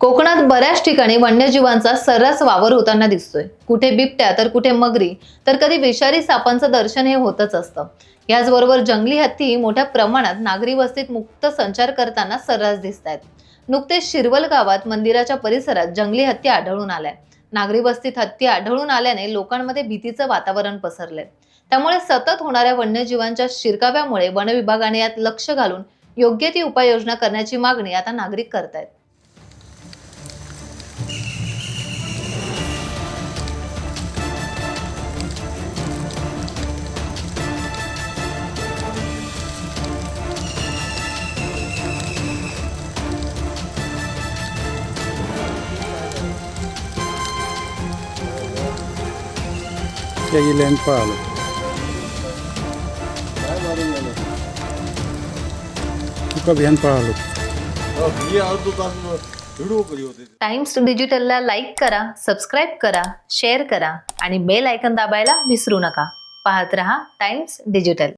कोकणात बऱ्याच ठिकाणी वन्यजीवांचा सर्रास वावर होताना दिसतोय। कुठे बिबट्या तर कुठे मगरी तर कधी विषारी सापांचं दर्शन हे होतच असतं। याचबरोबर जंगली हत्ती मोठ्या प्रमाणात नागरी वस्तीत मुक्त संचार करताना सर्रास दिसतायत। नुकतेच शिरवल गावात मंदिराच्या परिसरात जंगली हत्ती आढळून आलाय। नागरी वस्तीत हत्ती आढळून आल्याने लोकांमध्ये भीतीचं वातावरण पसरलंय। त्यामुळे सतत होणाऱ्या वन्यजीवांच्या शिरकाव्यामुळे वन विभागाने यात लक्ष घालून योग्य ती उपाययोजना करण्याची मागणी आता नागरिक करतायत। त्याची लेन पळालो तुका भियान पळालो। टाइम्स डिजिटलला लाईक करा, सबस्क्राईब करा, शेअर करा आणि बेल आयकॉन दाबायला विसरू नका। पाहत रहा टाइम्स डिजिटल।